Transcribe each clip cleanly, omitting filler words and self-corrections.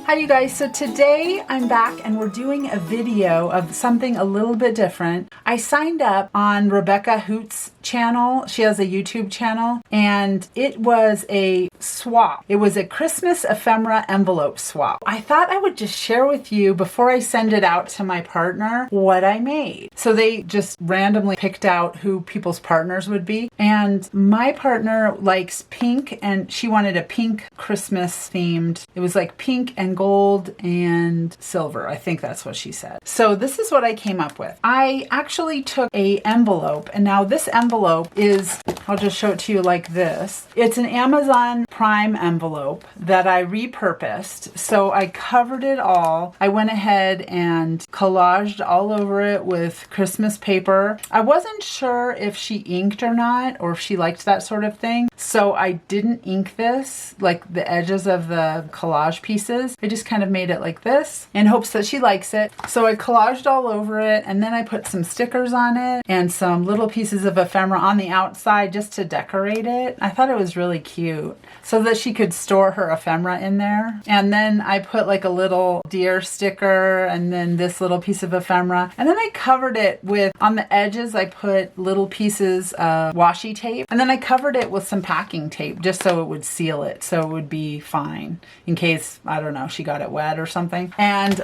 Hi you guys, so today I'm back and we're doing a video of something a little bit different. I signed up on Rebecca Hoot's channel. She has a YouTube channel and it was a swap. It was a Christmas ephemera envelope swap. I thought I would just share with you before I send it out to my partner what I made. So they just randomly picked out who people's partners would be, and my partner likes pink and she wanted a pink Christmas themed. It was like pink and gold and silver. I think that's what she said. So this is what I came up with. I actually took a envelope, and now this envelope is, I'll just show it to you like this. It's an Amazon Prime envelope that I repurposed. So I covered it all. I went ahead and collaged all over it with Christmas paper. I wasn't sure if she inked or not, or if she liked that sort of thing. So I didn't ink this, like the edges of the collage pieces. I just kind of made it like this in hopes that she likes it. So I collaged all over it, and then I put some stickers on it and some little pieces of ephemera on the outside just to decorate it. I thought it was really cute so that she could store her ephemera in there. And then I put like a little deer sticker and then this little piece of ephemera. And then I covered it with, on the edges, I put little pieces of washi tape. And then I covered it with some packing tape just so it would seal it, so it would be fine in case, I don't know, she got it wet or something. And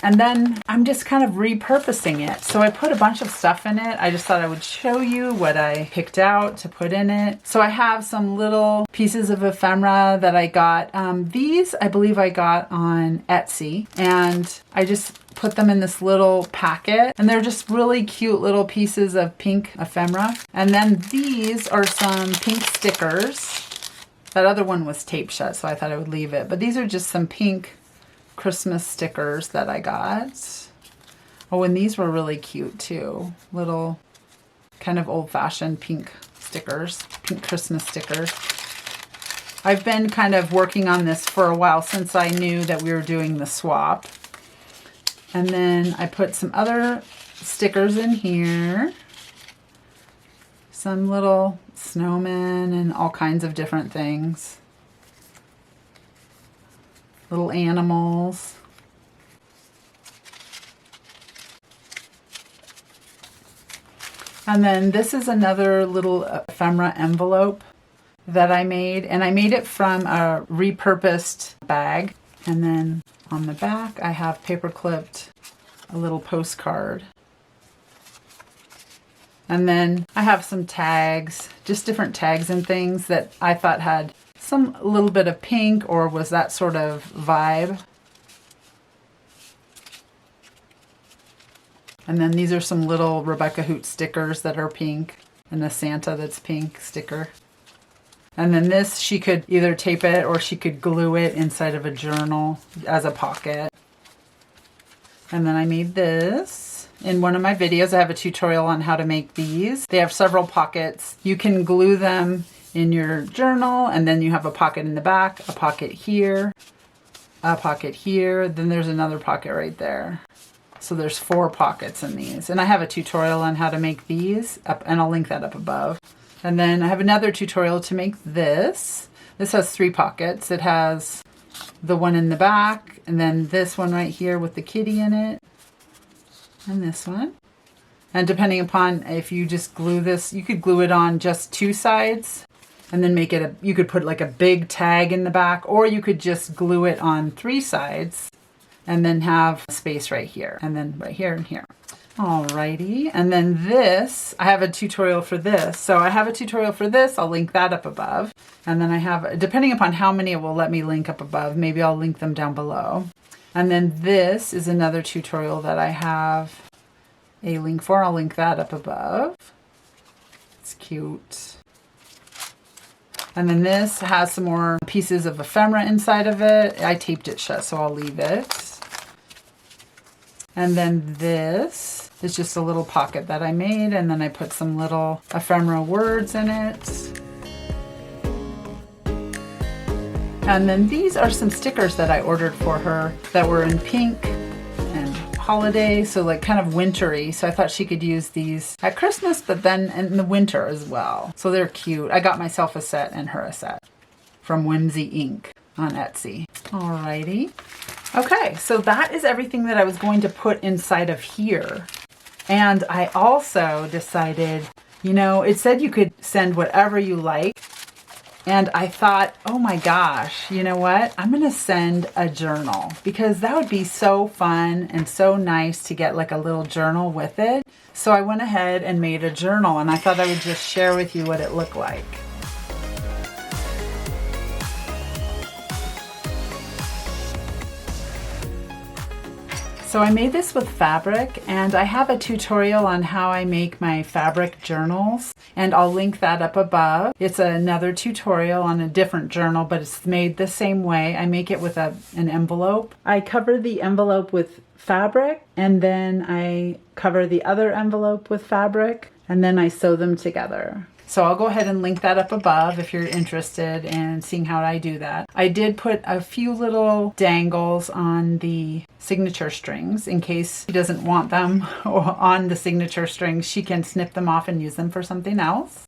then I'm just kind of repurposing it. So I put a bunch of stuff in it. I just thought I would show you what I picked out to put in it. So I have some little pieces of ephemera that I got. These I believe I got on Etsy, and I just put them in this little packet, and they're just really cute little pieces of pink ephemera. And then these are some pink stickers. That other one was taped shut, so I thought I would leave it. But these are just some pink Christmas stickers that I got. Oh, and these were really cute too. Little kind of old-fashioned pink stickers, pink Christmas stickers. I've been kind of working on this for a while since I knew that we were doing the swap. And then I put some other stickers in here. Some little snowmen and all kinds of different things. Little animals. And then this is another little ephemera envelope that I made. And I made it from a repurposed bag. And then on the back, I have paper clipped a little postcard. And then I have some tags, just different tags and things that I thought had some little bit of pink or was that sort of vibe. And then these are some little Rebecca Hoot stickers that are pink, and a Santa that's pink sticker. And then this, she could either tape it or she could glue it inside of a journal as a pocket. And then I made this. In one of my videos, I have a tutorial on how to make these. They have several pockets. You can glue them in your journal, and then you have a pocket in the back, a pocket here, a pocket here, then there's another pocket right there. So there's 4 pockets in these. And I have a tutorial on how to make these, and I'll link that up above. And then I have another tutorial to make this. This has 3 pockets. It has the one in the back, and then this one right here with the kitty in it, and this one. And depending upon if you just glue this, you could glue it on just 2 sides and then make it you could put like a big tag in the back, or you could just glue it on 3 sides and then have space right here, and then right here and here. Alrighty, and then this, I have a tutorial for this. So I have a tutorial for this, I'll link that up above. And then I have, depending upon how many it will let me link up above, maybe I'll link them down below. And then this is another tutorial that I have a link for. I'll link that up above. It's cute. And then this has some more pieces of ephemera inside of it. I taped it shut, so I'll leave it. And then this is just a little pocket that I made, and then I put some little ephemera words in it. And then these are some stickers that I ordered for her that were in pink and holiday, so like kind of wintry. So I thought she could use these at Christmas, but then in the winter as well. So they're cute. I got myself a set and her a set from Whimsy Ink on Etsy. Alrighty. Okay, so that is everything that I was going to put inside of here. And I also decided, you know, it said you could send whatever you like. And I thought, oh my gosh, you know what? I'm going to send a journal because that would be so fun and so nice to get like a little journal with it. So I went ahead and made a journal, and I thought I would just share with you what it looked like. So I made this with fabric, and I have a tutorial on how I make my fabric journals, and I'll link that up above. It's another tutorial on a different journal, but it's made the same way. I make it with an envelope. I cover the envelope with fabric, and then I cover the other envelope with fabric, and then I sew them together. So I'll go ahead and link that up above if you're interested in seeing how I do that. I did put a few little dangles on the signature strings in case she doesn't want them on the signature strings. She can snip them off and use them for something else.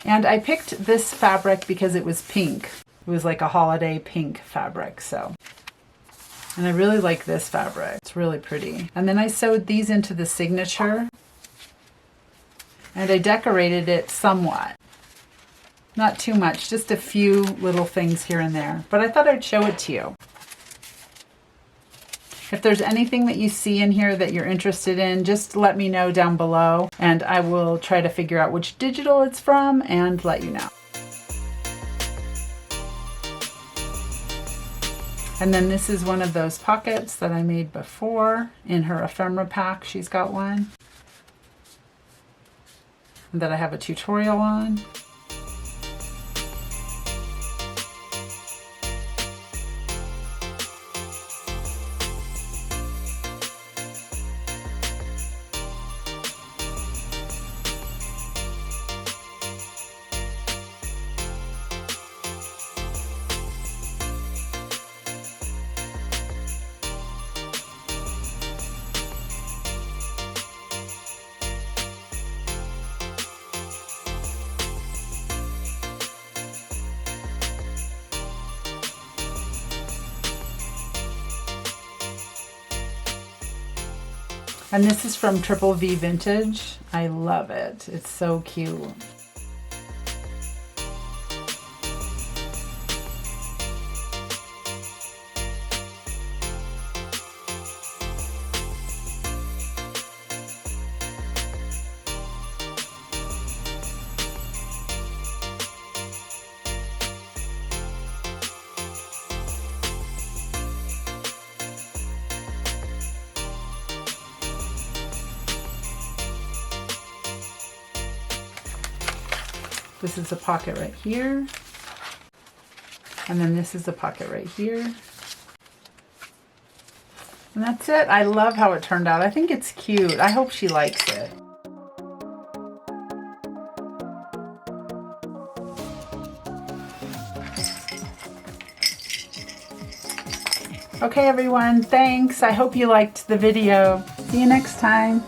And I picked this fabric because it was pink. It was like a holiday pink fabric, so. And I really like this fabric. It's really pretty. And then I sewed these into the signature. And I decorated it somewhat. Not too much, just a few little things here and there. But I thought I'd show it to you. If there's anything that you see in here that you're interested in, just let me know down below, and I will try to figure out which digital it's from and let you know. And then this is one of those pockets that I made before in her ephemera pack. She's got one that I have a tutorial on. And this is from Triple V Vintage. I love it. It's so cute. This is a pocket right here. And then this is a pocket right here. And that's it. I love how it turned out. I think it's cute. I hope she likes it. Okay, everyone. Thanks. I hope you liked the video. See you next time.